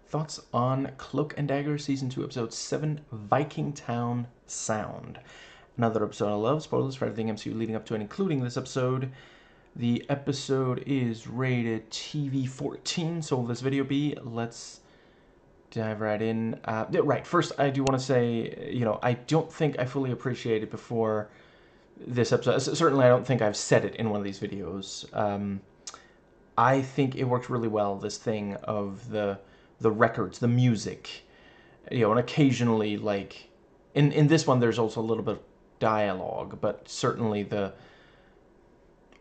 thoughts on Cloak and Dagger Season 2, Episode 7, Vikingtown Sound. Another episode I love. Spoilers for everything MCU leading up to and including this episode. The episode is rated TV-14, so will this video be? Let's dive right in. Right, first I do want to say, I don't think I fully appreciated before this episode. Certainly I don't think I've said it in one of these videos. I think it works really well, this thing of the records, the music, and occasionally, like, in this one there's also a little bit of dialogue, but certainly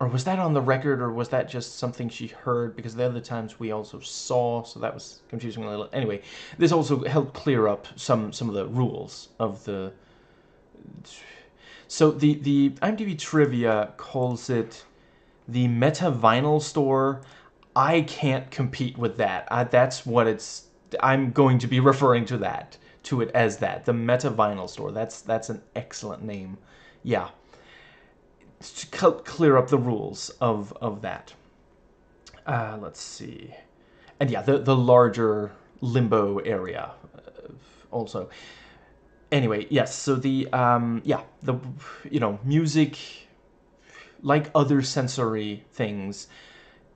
or was that on the record, or was that just something she heard? Because the other times we also saw, so that was confusing a little. Anyway, this also helped clear up some of the rules of the... So the IMDb trivia calls it the Meta Vinyl Store. I can't compete with that. That's what it's... I'm going to be referring to it as that. The Meta Vinyl Store. That's an excellent name. Yeah. To clear up the rules of that. Let's see. And yeah, the larger limbo area also. Anyway, yes, so the music, like other sensory things,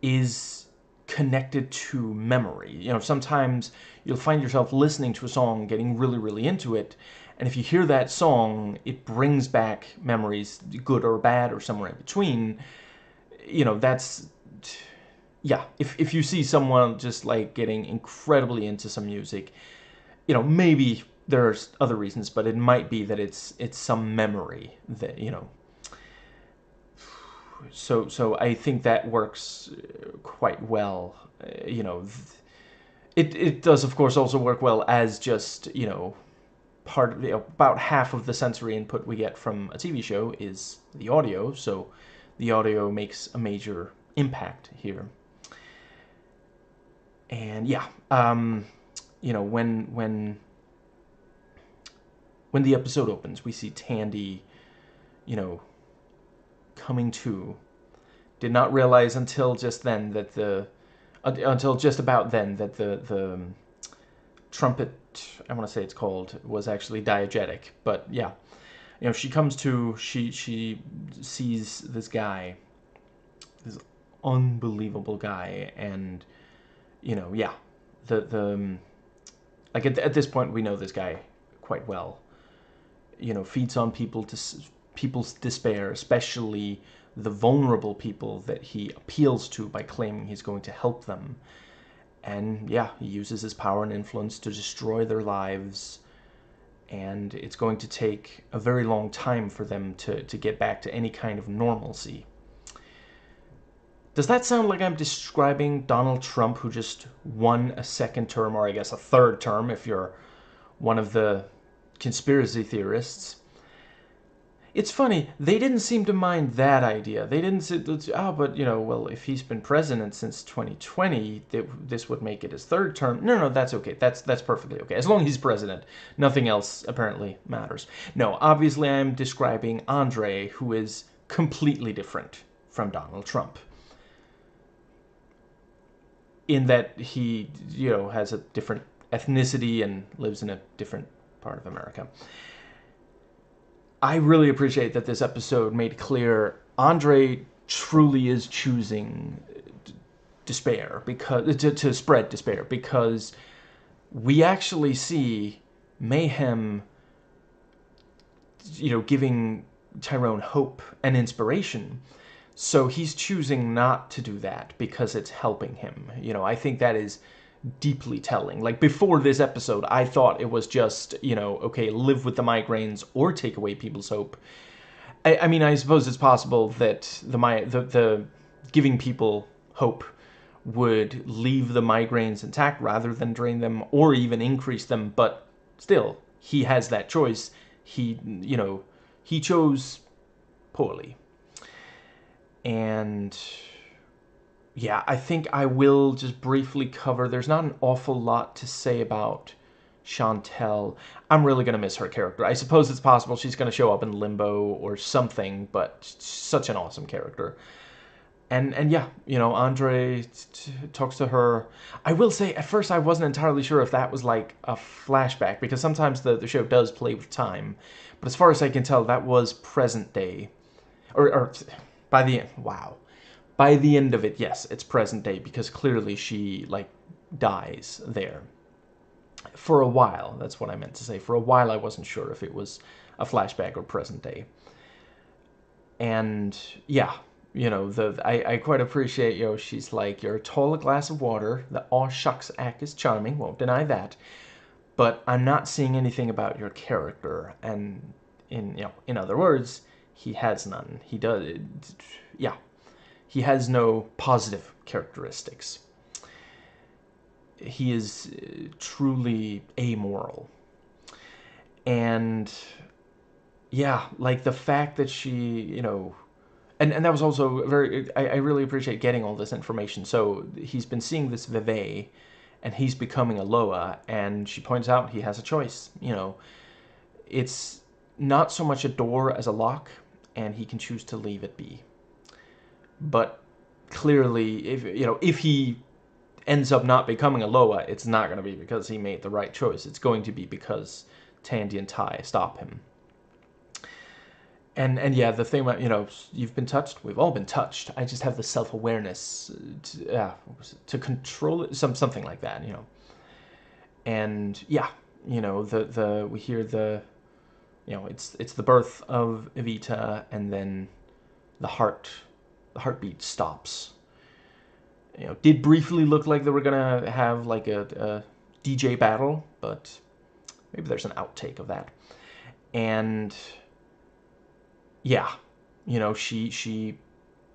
is connected to memory. Sometimes you'll find yourself listening to a song, getting really, really into it, and if you hear that song, it brings back memories, good or bad or somewhere in between. That's... Yeah, if you see someone just, like, getting incredibly into some music, maybe there's other reasons, but it might be that it's some memory that, So I think that works quite well. It does, of course, also work well as just, part of, about half of the sensory input we get from a TV show is the audio, so the audio makes a major impact here. And yeah, when the episode opens, we see Tandy, coming to. Did not realize until just then that until just about then that the trumpet, I want to say it's called, was actually diegetic. But yeah, she comes to, she sees this guy, this unbelievable guy, and yeah, like at this point we know this guy quite well. Feeds on people's despair, especially the vulnerable people that he appeals to by claiming he's going to help them. And yeah, he uses his power and influence to destroy their lives, and it's going to take a very long time for them to get back to any kind of normalcy. Does that sound like I'm describing Donald Trump, who just won a second term, or I guess a third term if you're one of the conspiracy theorists? It's funny, they didn't seem to mind that idea. They didn't say, oh, but, well, if he's been president since 2020, this would make it his third term. No, that's okay. That's perfectly okay. As long as he's president, nothing else apparently matters. No, obviously I'm describing Andre, who is completely different from Donald Trump. In that he, has a different ethnicity and lives in a different part of America. I really appreciate that this episode made clear Andre truly is choosing despair, because to spread despair, because we actually see Mayhem, giving Tyrone hope and inspiration. So he's choosing not to do that because it's helping him. I think that is deeply telling. Like, before this episode, I thought it was just, okay, live with the migraines or take away people's hope. I mean, I suppose it's possible that the giving people hope would leave the migraines intact rather than drain them or even increase them, but still, he has that choice. He chose poorly. And yeah, I think I will just briefly cover. There's not an awful lot to say about Chantel. I'm really going to miss her character. I suppose it's possible she's going to show up in Limbo or something, but such an awesome character. and yeah, you know, Andre talks to her. I will say, at first I wasn't entirely sure if that was like a flashback, because sometimes the show does play with time, but as far as I can tell, that was present day, or by the end. Wow, by the end of it, yes, it's present day, because clearly she like dies there. For a while, that's what I meant to say. For a while, I wasn't sure if it was a flashback or present day. And yeah, you know, I quite appreciate, you know, she's like, you're a tall glass of water. The aw shucks act is charming, won't deny that. But I'm not seeing anything about your character. And in other words, he has none. He does, yeah, he has no positive characteristics. He is truly amoral. And yeah, like the fact that she, you know, and that was also very, I really appreciate getting all this information. So he's been seeing this Veve, and he's becoming a Loa, and she points out he has a choice. You know, it's not so much a door as a lock, and he can choose to leave it be. But clearly, if he ends up not becoming a Loa, it's not going to be because he made the right choice. It's going to be because Tandy and Tai stop him. And yeah, the thing about, you know, you've been touched. We've all been touched. I just have the self-awareness to control it, something like that, you know. And yeah, you know, we hear the, you know, it's the birth of Evita, and then the heartbeat stops. You know, did briefly look like they were gonna have like a DJ battle, but maybe there's an outtake of that. And yeah, you know, she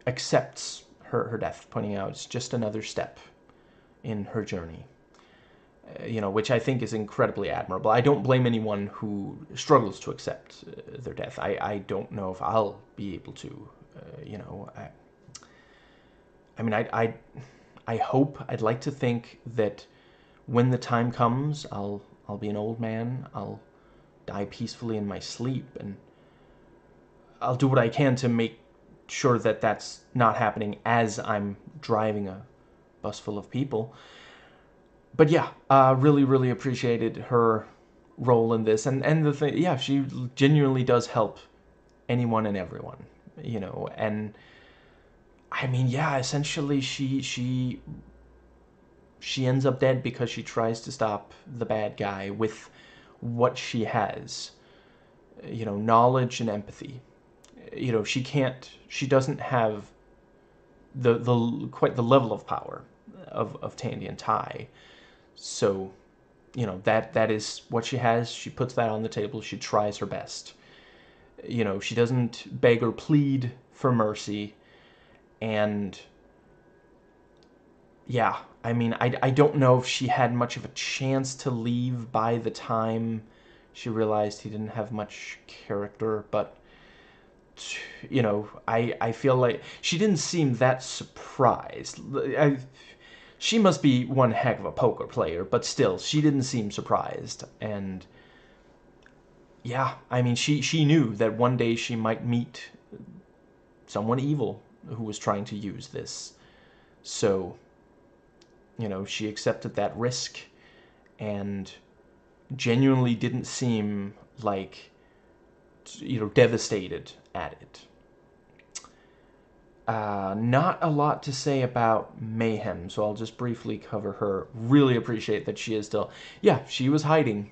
accepts her death, pointing out it's just another step in her journey. You know, which I think is incredibly admirable. I don't blame anyone who struggles to accept their death. I don't know if I'll be able to. You know, I mean, I hope, I'd like to think that when the time comes, I'll be an old man. I'll die peacefully in my sleep, and I'll do what I can to make sure that that's not happening as I'm driving a bus full of people. But yeah, really, really appreciated her role in this, and the thing, yeah, she genuinely does help anyone and everyone, you know. And I mean, yeah, essentially, she ends up dead because she tries to stop the bad guy with what she has, you know, knowledge and empathy. You know, she doesn't have the quite the level of power of Tandy and Tai. So, you know, that is what she has. She puts that on the table. She tries her best. You know, she doesn't beg or plead for mercy. And yeah, I mean, I don't know if she had much of a chance to leave by the time she realized he didn't have much character, but you know, I feel like she didn't seem that surprised. She must be one heck of a poker player, but still, she didn't seem surprised. And yeah, I mean, she knew that one day she might meet someone evil who was trying to use this. So, you know, she accepted that risk and genuinely didn't seem like, you know, devastated at it. Not a lot to say about Mayhem, so I'll just briefly cover her. Really appreciate that she is still... Yeah, she was hiding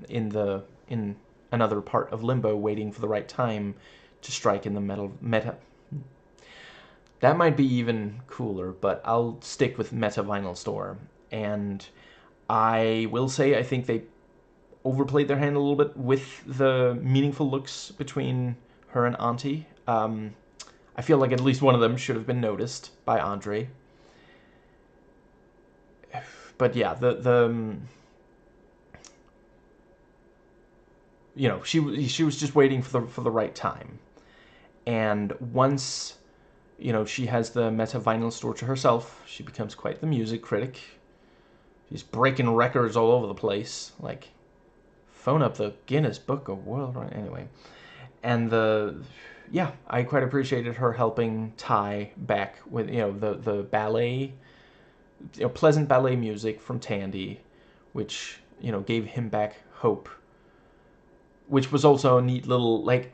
in another part of Limbo, waiting for the right time to strike in the meta... That might be even cooler, but I'll stick with Meta Vinyl Store. And I will say I think they overplayed their hand a little bit with the meaningful looks between her and Auntie. I feel like at least one of them should have been noticed by Andre. But yeah, you know, she was just waiting for the right time. And once, you know, she has the Meta Vinyl Store to herself, she becomes quite the music critic. She's breaking records all over the place, like phone up the Guinness Book of World, right? Anyway. And yeah, I quite appreciated her helping Ty back with, the ballet, pleasant ballet music from Tandy, which, gave him back hope, which was also a neat little, like,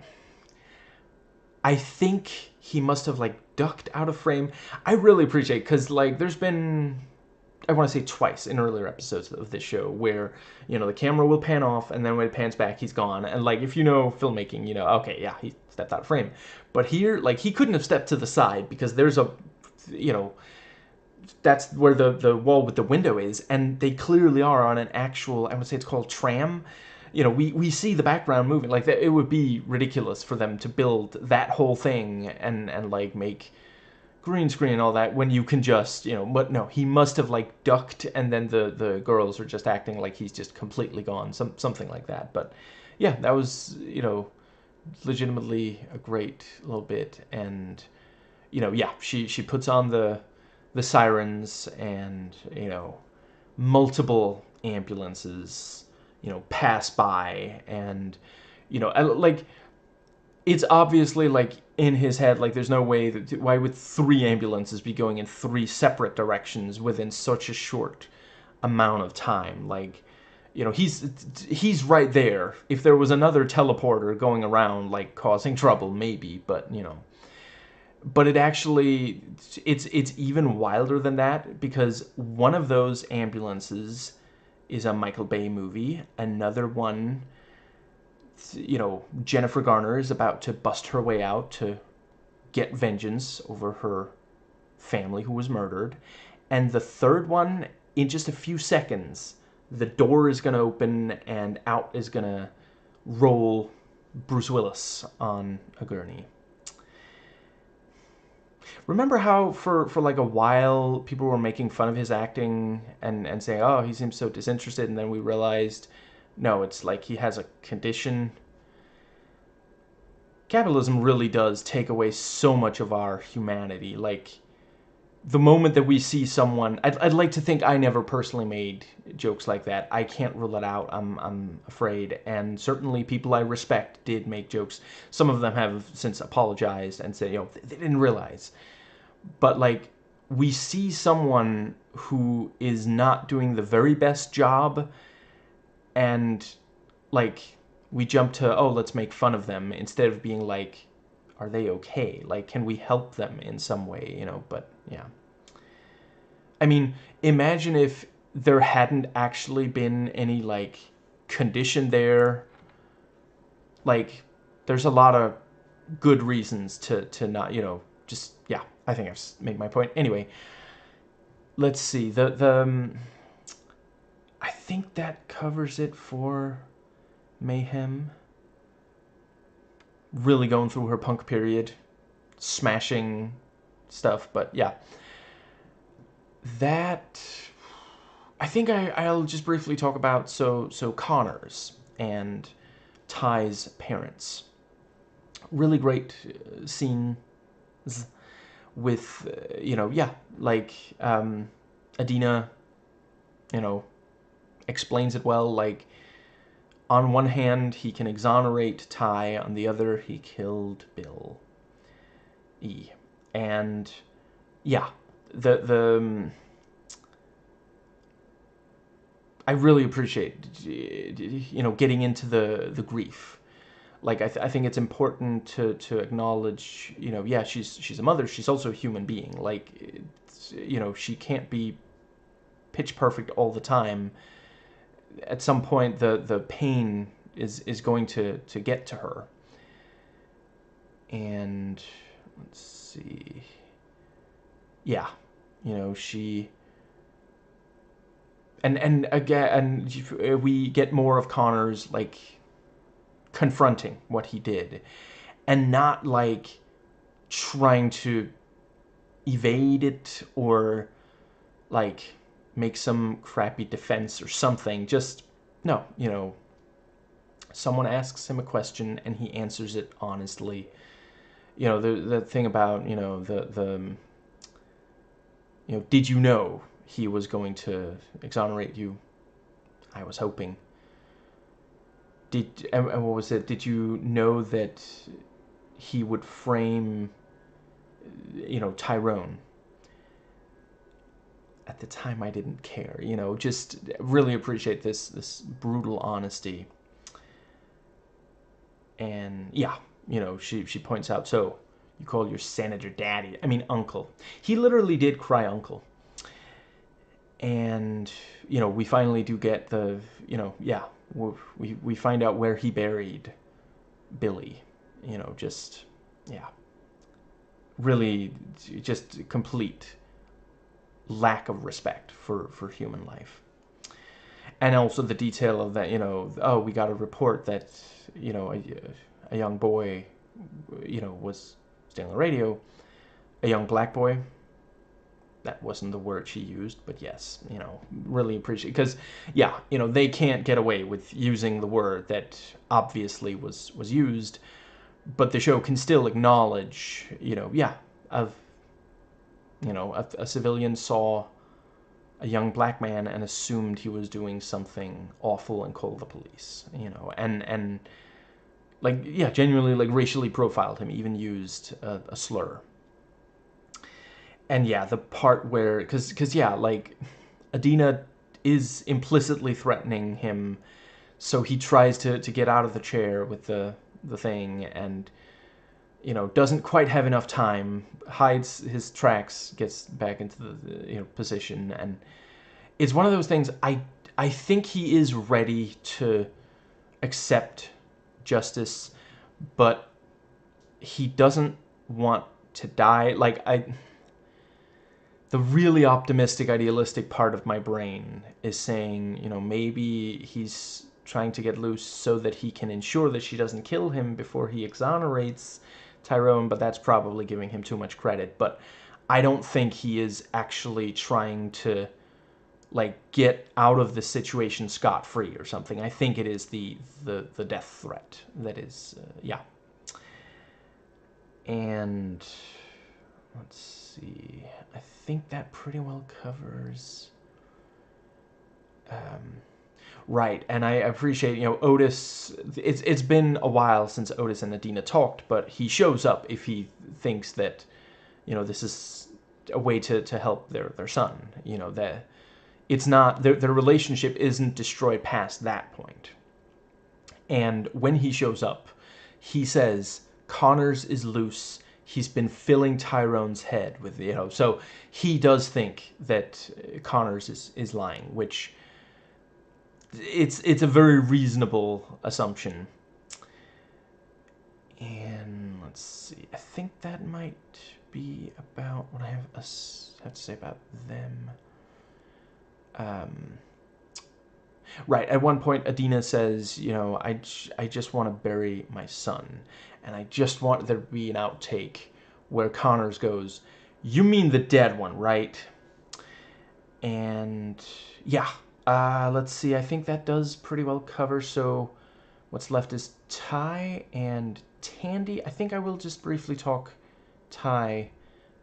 I think he must have, like, ducked out of frame. I really appreciate, because, like, there's been, I want to say twice in earlier episodes of this show where, the camera will pan off, and then when it pans back, he's gone. And, like, if you know filmmaking, okay, yeah, he stepped out of frame. But here, like, he couldn't have stepped to the side because there's a, that's where the wall with the window is, and they clearly are on an actual, I would say it's called tram. We see the background moving. Like, it would be ridiculous for them to build that whole thing and like, make green screen and all that when you can just, but no, he must have, like, ducked, and then the girls are just acting like he's just completely gone, something like that. But yeah, that was, legitimately a great little bit. And yeah, she puts on the sirens, and multiple ambulances pass by, and like, it's obviously, like, in his head, like, there's no way that, why would 3 ambulances be going in 3 separate directions within such a short amount of time? Like, he's right there. If there was another teleporter going around, like, causing trouble, maybe, but but it actually, it's even wilder than that, because one of those ambulances is a Michael Bay movie. Another one, Jennifer Garner is about to bust her way out to get vengeance over her family who was murdered. And the third one, in just a few seconds, the door is going to open and out is going to roll Bruce Willis on a gurney. Remember how for like a while people were making fun of his acting and saying, oh, he seems so disinterested, and then we realized, no, it's like he has a condition. Capitalism really does take away so much of our humanity. Like, the moment that we see someone, I'd like to think I never personally made jokes like that. I can't rule it out. I'm afraid. And certainly people I respect did make jokes. Some of them have since apologized and said, they didn't realize. But, like, we see someone who is not doing the very best job, and, like, we jump to, oh, let's make fun of them, instead of being like, are they okay? Like, can we help them in some way, But, yeah. I mean, imagine if there hadn't actually been any, like, condition there. Like, there's a lot of good reasons to not, just, yeah, I think I've made my point. Anyway, let's see. I think that covers it for Mayhem. Really going through her punk period, smashing stuff, but yeah. That, I think I'll just briefly talk about, so Connors and Ty's parents. Really great scenes with, yeah, like, Adina, explains it well. Like, on one hand, he can exonerate Ty, on the other, he killed Bill E. And, yeah, I really appreciate, getting into the grief. Like, I think it's important to acknowledge, yeah, she's a mother, she's also a human being. Like, she can't be pitch perfect all the time. At some point, the pain is going to get to her. And let's see. Yeah, she. And again, and we get more of Connors, like, confronting what he did, and not, like, trying to evade it or, like, make some crappy defense or something. Just, no, someone asks him a question and he answers it honestly. The thing about, did you know he was going to exonerate you? I was hoping. And what was it? Did you know that he would frame, Tyrone. At the time, I didn't care, just really appreciate this brutal honesty. And yeah, she points out, so you call your senator daddy, I mean uncle. He literally did cry uncle. And we finally do get the, yeah, we find out where he buried Billy. Just, yeah, really just complete lack of respect for human life. And also the detail of that, oh, we got a report that, a young boy, was stealing the radio. A young black boy. That wasn't the word she used, but yes, really appreciate, because, yeah, they can't get away with using the word that obviously was used, but the show can still acknowledge, yeah, a civilian saw a young black man and assumed he was doing something awful and called the police, and like, yeah, genuinely, like, racially profiled him, even used a slur. And yeah, the part where, because yeah, like, Adina is implicitly threatening him, so he tries to get out of the chair with the thing, and, doesn't quite have enough time, hides his tracks, gets back into the position, and it's one of those things, I think he is ready to accept justice, but he doesn't want to die. Like, the really optimistic, idealistic part of my brain is saying, maybe he's trying to get loose so that he can ensure that she doesn't kill him before he exonerates Tyrone, but that's probably giving him too much credit. But I don't think he is actually trying to, like, get out of the situation scot-free or something. I think it is the death threat that is, yeah. And let's see, I think that pretty well covers, right, and I appreciate, Otis, it's been a while since Otis and Adina talked, but he shows up if he thinks that, this is a way to help their son, that it's not, their relationship isn't destroyed past that point. And when he shows up, he says, Connors is loose. He's been filling Tyrone's head with, so he does think that Connors is lying, which it's a very reasonable assumption. And let's see, I think that might be about what I have to say about them. Right, at one point Adina says, I just want to bury my son, and I just want there to be an outtake where Connors goes, you mean the dead one, right? And yeah, let's see, I think that does pretty well cover. So what's left is Ty and Tandy. I think I will just briefly talk Ty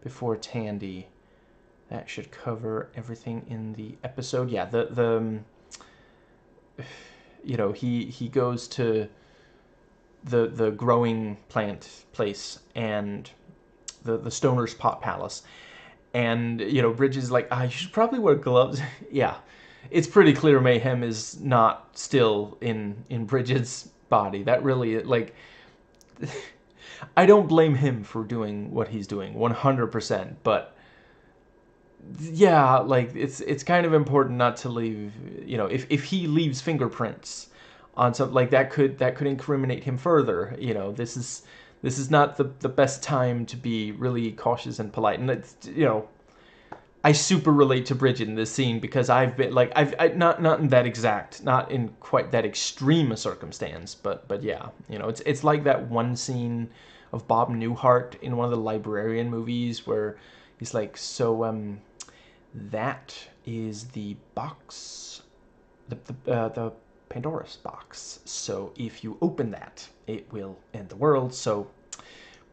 before Tandy. That should cover everything in the episode. Yeah, he goes to the growing plant place and the Stoner's Pot Palace, and Bridges is like, you should probably wear gloves. Yeah, it's pretty clear mayhem is not still in Bridges' body. That really, like, I don't blame him for doing what he's doing 100%, but yeah, like, it's kind of important not to leave, if he leaves fingerprints on something like that, could incriminate him further. This is not the best time to be really cautious and polite. And it's, I super relate to Bridget in this scene, because I've been, like, I've not in that exact, not in quite that extreme a circumstance, but yeah, it's like that one scene of Bob Newhart in one of the Librarian movies where he's like, so that is the box, the Pandora's box. So if you open that, it will end the world. So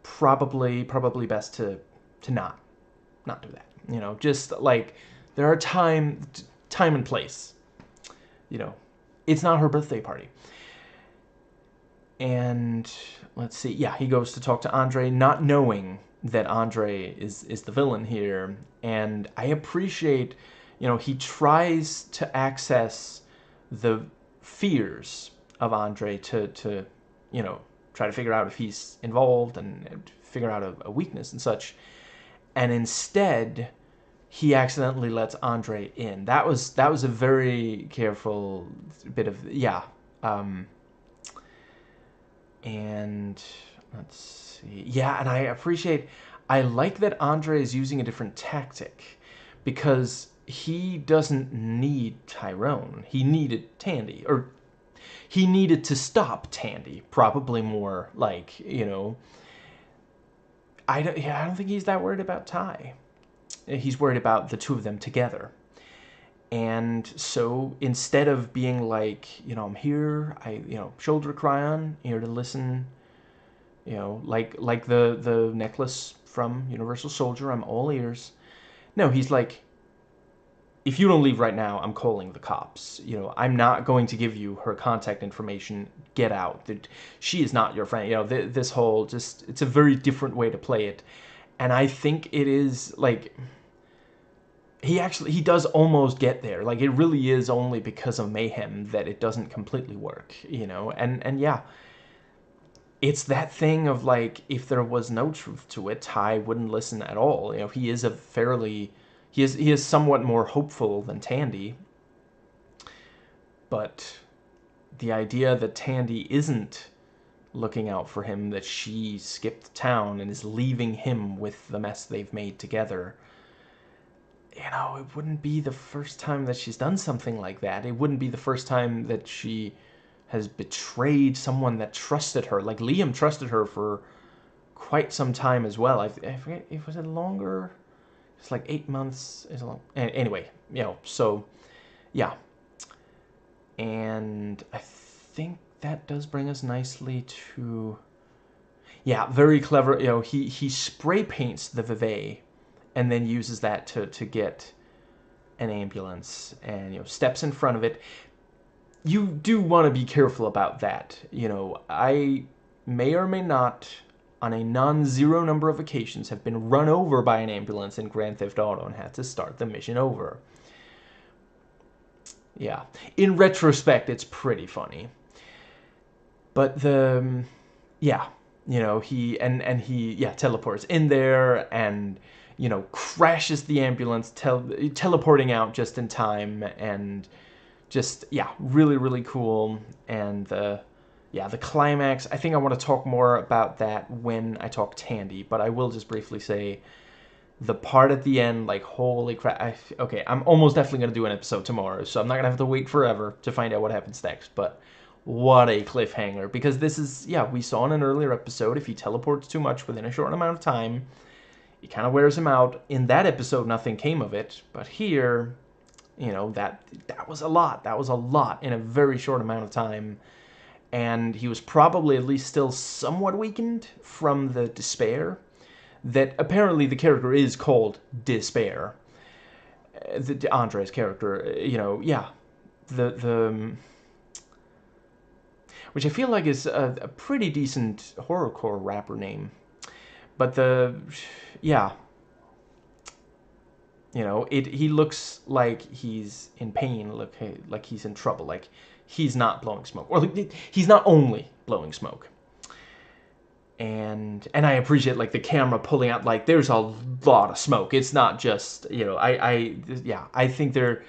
probably best to not do that. Just like, there are time and place. It's not her birthday party. And let's see, yeah, he goes to talk to Andre, not knowing that Andre is the villain here. And I appreciate, he tries to access the fears of Andre to try to figure out if he's involved and figure out a weakness and such. And instead, he accidentally lets Andre in. That was a very careful bit of, yeah. And let's see. Yeah, and I like that Andre is using a different tactic, because he doesn't need Tyrone. He needed Tandy, or he needed to stop Tandy, probably more like, I don't think he's that worried about Ty. He's worried about the two of them together. And so instead of being like, I'm here, shoulder cry on, here to listen, like the necklace from Universal Soldier, I'm all ears. No, he's like, if you don't leave right now, I'm calling the cops. I'm not going to give you her contact information. Get out. She is not your friend. This whole it's a very different way to play it. And I think it is like, he does almost get there. Like, it really is only because of Mayhem that it doesn't completely work, and yeah, it's that thing of like, if there was no truth to it, Ty wouldn't listen at all. He is he is somewhat more hopeful than Tandy, but the idea that Tandy isn't looking out for him, that she skipped town and is leaving him with the mess they've made together, it wouldn't be the first time that she's done something like that. It wouldn't be the first time that she has betrayed someone that trusted her. Like, Liam trusted her for quite some time as well. I forget, if was it longer? It's like 8 months. Is long. Anyway, so yeah. And I think that does bring us nicely to, yeah, very clever. He spray paints the Vevey and then uses that to get an ambulance, and steps in front of it. You do want to be careful about that. I may or may not, on a non-zero number of occasions, have been run over by an ambulance in Grand Theft Auto and had to start the mission over. Yeah, in retrospect, it's pretty funny. But yeah, he teleports in there and crashes the ambulance, teleporting out just in time, and just, yeah, really, really cool. And the climax, I think I want to talk more about that when I talk Tandy, but I will just briefly say, the part at the end, like, holy crap. Okay, I'm almost definitely going to do an episode tomorrow, so I'm not going to have to wait forever to find out what happens next, but what a cliffhanger. Because this is, yeah, we saw in an earlier episode, if he teleports too much within a short amount of time, it kind of wears him out. In that episode, nothing came of it, but here, that was a lot. That was a lot in a very short amount of time, and he was probably at least still somewhat weakened from the despair. That apparently the character is called Despair. Andre's character, yeah. The which I feel like is a pretty decent horrorcore rapper name. But yeah. He looks like he's in pain, like he's in trouble, like he's not blowing smoke. Or he's not only blowing smoke. And I appreciate, like, the camera pulling out, like, there's a lot of smoke. It's not just, I think they're,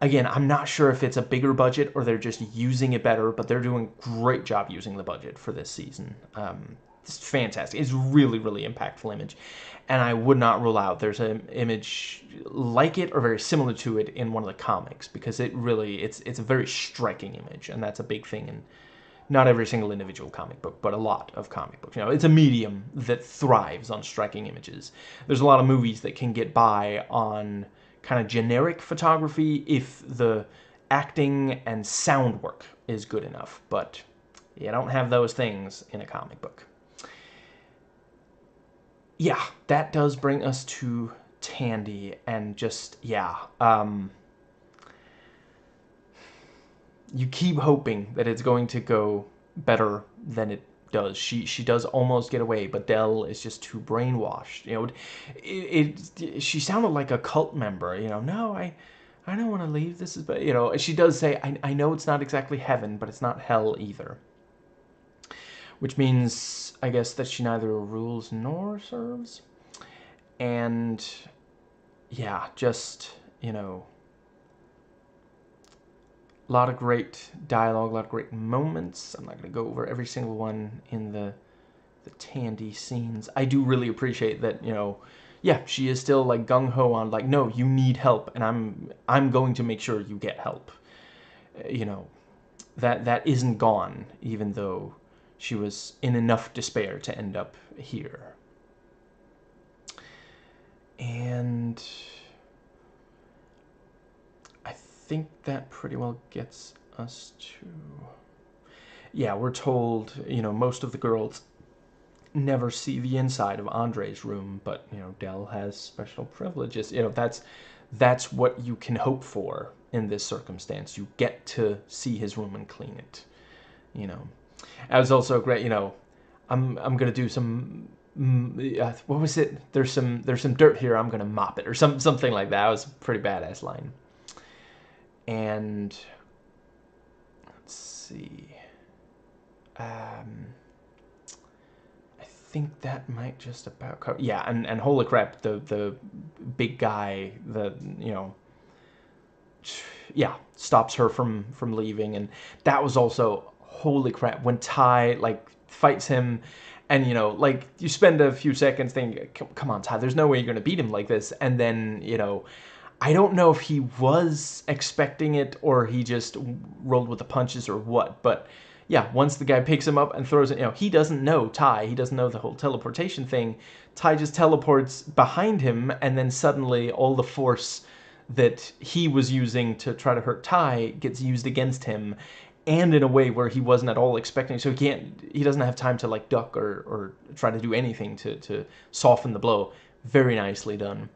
again, I'm not sure if it's a bigger budget or they're just using it better, but they're doing a great job using the budget for this season. It's fantastic. It's really, really impactful image. And I would not rule out there's an image like it or very similar to it in one of the comics, because it really, it's a very striking image, and that's a big thing in not every single individual comic book, but a lot of comic books. It's a medium that thrives on striking images. There's a lot of movies that can get by on kind of generic photography if the acting and sound work is good enough, but you don't have those things in a comic book. Yeah, that does bring us to Tandy, and just, yeah, you keep hoping that it's going to go better than it does. She does almost get away, but Dell is just too brainwashed. You know, she sounded like a cult member. You know, no, I don't want to leave. This is, but you know, she does say, I know it's not exactly heaven, but it's not hell either. Which means, I guess, that she neither rules nor serves. And yeah, just, you know, a lot of great dialogue, a lot of great moments. I'm not going to go over every single one in the Tandy scenes. I do really appreciate that, you know, yeah, she is still like gung-ho on like, no, you need help, and I'm going to make sure you get help. You know, that isn't gone, even though she was in enough despair to end up here. And I think that pretty well gets us to... Yeah, we're told, you know, most of the girls never see the inside of Andre's room, but, you know, Dell has special privileges. You know, that's what you can hope for in this circumstance. You get to see his room and clean it, you know. That was also great, you know, I'm gonna do some... what was it? There's some dirt here. I'm gonna mop it, or something like that. It was a pretty badass line. And let's see. I think that might just about cover. Yeah, and holy crap, the big guy, you know, yeah, stops her from leaving, and that was also holy crap when Ty like fights him. And, you know, like, you spend a few seconds thinking, come on, Ty, there's no way you're going to beat him like this. And then, you know, I don't know if he was expecting it or he just rolled with the punches or what. But, yeah, once the guy picks him up and throws it, you know, he doesn't know Ty. He doesn't know the whole teleportation thing. Ty just teleports behind him, and then suddenly all the force that he was using to try to hurt Ty gets used against him, and in a way where he wasn't at all expecting. So he doesn't have time to like duck or try to do anything to soften the blow. Very nicely done.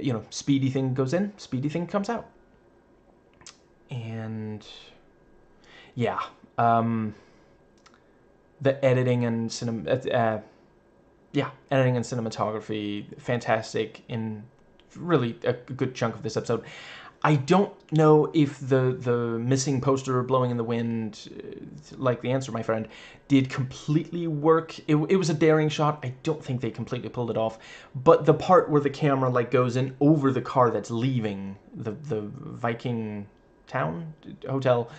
You know, speedy thing goes in, speedy thing comes out. And yeah, the editing and editing and cinematography, fantastic in really a good chunk of this episode. I don't know if the missing poster blowing in the wind, like the answer, my friend, did completely work. It was a daring shot. I don't think they completely pulled it off. But the part where the camera like goes in over the car that's leaving the Vikingtown hotel,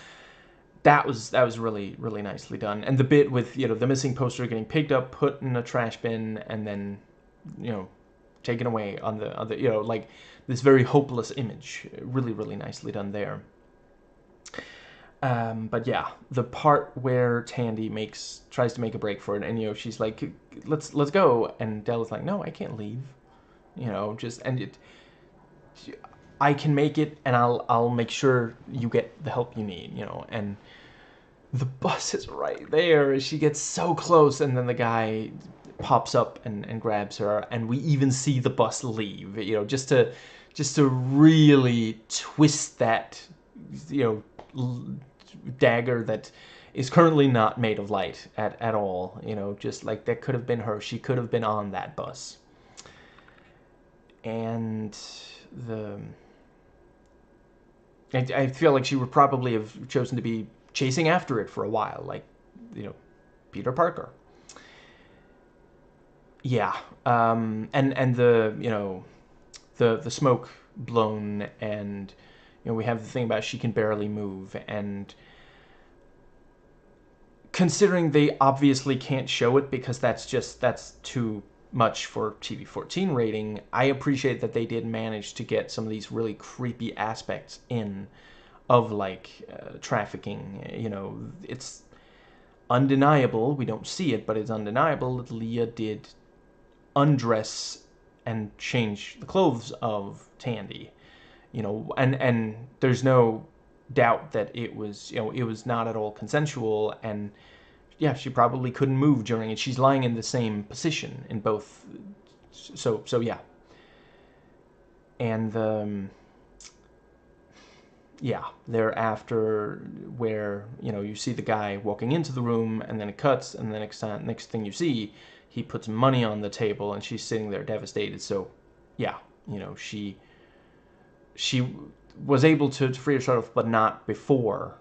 that was really nicely done. And the bit with, you know, the missing poster getting picked up, put in a trash bin, and then, you know, taken away on the you know, like this very hopeless image. Really nicely done there. But yeah, the part where Tandy tries to make a break for it, and, you know, she's like, let's go, and Dell is like, no, I can't leave, you know, just, and I can make it, and I'll make sure you get the help you need, you know. And the bus is right there. She gets so close, and then the guy pops up and grabs her, and we even see the bus leave, you know, just to really twist that, you know, dagger that is currently not made of light at all, you know, just like that could have been her. She could have been on that bus. And I feel like she would probably have chosen to be chasing after it for a while, like, you know, Peter Parker. Yeah, and the, you know, the smoke blown, and, you know, we have the thing about she can barely move, and considering they obviously can't show it because that's too much for TV-14 rating, I appreciate that they did manage to get some of these really creepy aspects in of like trafficking. You know, it's undeniable, we don't see it, but it's undeniable that Leah did undress and change the clothes of Tandy, you know, and there's no doubt that it was, you know, it was not at all consensual, and yeah, she probably couldn't move during it. She's lying in the same position in both, so yeah. And yeah, they're after where, you know, you see the guy walking into the room, and then it cuts, and then next thing you see, he puts money on the table, and she's sitting there devastated. So, yeah, you know, she was able to free herself, but not before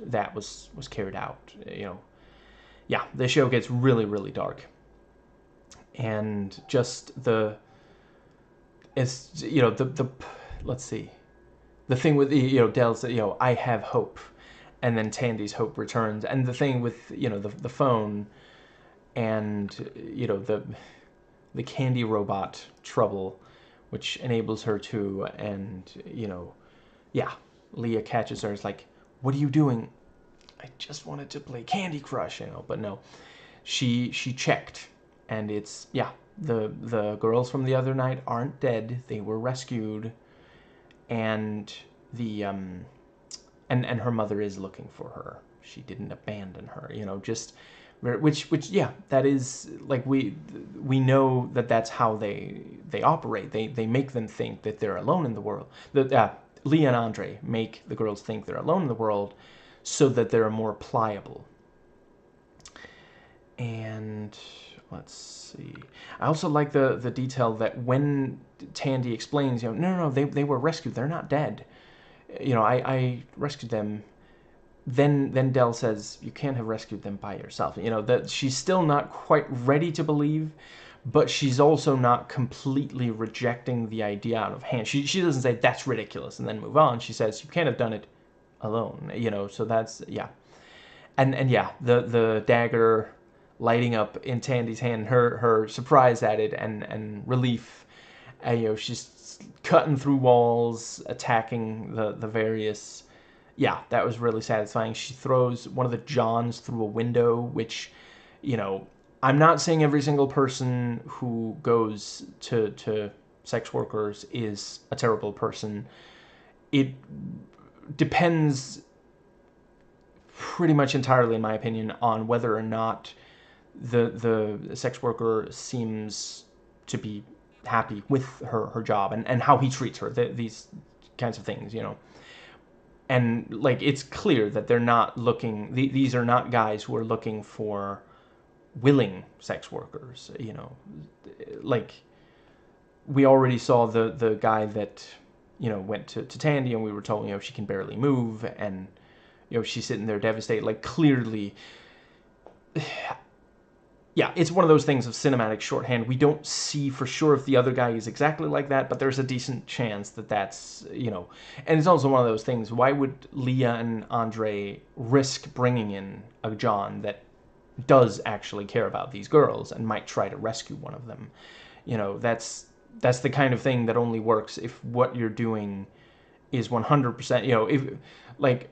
that was carried out. You know, yeah, the show gets really, really dark, and just it's, you know, the let's see, the thing with, you know, Dell's, you know, I have hope, and then Tandy's hope returns, and the thing with, you know, the phone, and, you know, the candy robot trouble, which enables her to, and, you know, yeah, Leah catches her. It's like, what are you doing? I just wanted to play Candy Crush, you know, but no, she checked, and it's, yeah, the girls from the other night aren't dead. They were rescued, and the and her mother is looking for her. She didn't abandon her, you know, just, which yeah, that is, like, we know that that's how they operate. They make them think that they're alone in the world. That Leah and Andre make the girls think they're alone in the world, so that they're more pliable. And let's see, I also like the detail that when Tandy explains, you know, no, they were rescued. They're not dead. You know, I rescued them. Then Dell says, you can't have rescued them by yourself. You know, that she's still not quite ready to believe, but she's also not completely rejecting the idea out of hand. She doesn't say that's ridiculous and then move on. She says, you can't have done it alone. You know, so that's, yeah. And yeah, the dagger lighting up in Tandy's hand, her surprise at it, and relief. You know, she's cutting through walls, attacking the various. Yeah, that was really satisfying. She throws one of the Johns through a window, which, you know, I'm not saying every single person who goes to sex workers is a terrible person. It depends pretty much entirely, in my opinion, on whether or not the sex worker seems to be happy with her job, and how he treats her, these kinds of things, you know. And, like, it's clear that they're not looking, these are not guys who are looking for willing sex workers, you know. Like, we already saw the guy that, you know, went to Tandy, and we were told, you know, she can barely move, and, you know, she's sitting there devastated. Like, clearly, yeah, it's one of those things of cinematic shorthand. We don't see for sure if the other guy is exactly like that, but there's a decent chance that that's, you know. And it's also one of those things, why would Leah and Andre risk bringing in a John that does actually care about these girls and might try to rescue one of them? You know, that's the kind of thing that only works if what you're doing is 100%, you know, if, like,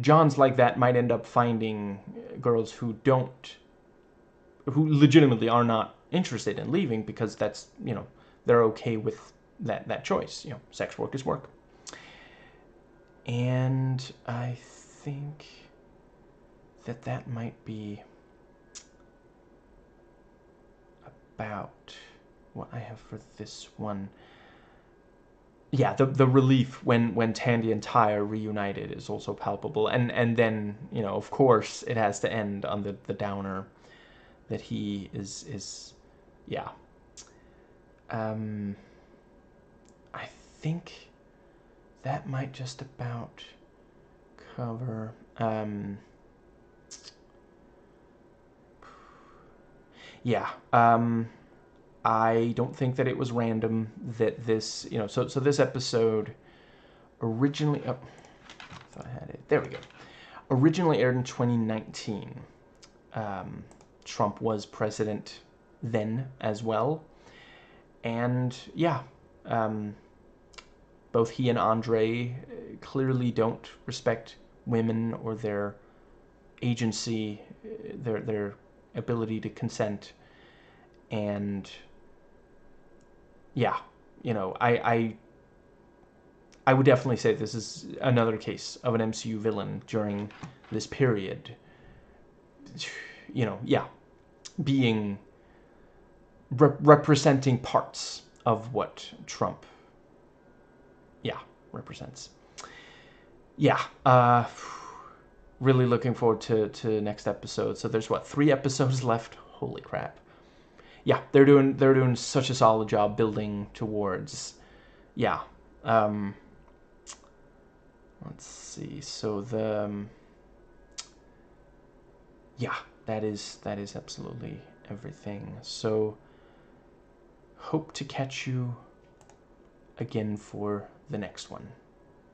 Johns like that might end up finding girls who legitimately are not interested in leaving, because that's, you know, they're okay with that choice. You know, sex work is work. And I think that might be about what I have for this one. Yeah, the relief when Tandy and Ty are reunited is also palpable, and then, you know, of course it has to end on the downer that he is yeah. I think that might just about cover. Yeah. I don't think that it was random that this, you know, so this episode originally, oh, I thought I had it, there we go. Originally aired in 2019. Trump was president then as well. And yeah, both he and Andre clearly don't respect women or their agency, their ability to consent. And yeah, you know, I would definitely say this is another case of an MCU villain during this period. You know, yeah, being representing parts of what Trump, yeah, represents. Yeah, really looking forward to next episode. So there's what, 3 episodes left? Holy crap! Yeah, they're doing such a solid job building towards. Yeah. Let's see. So yeah, that is absolutely everything. So hope to catch you again for the next one.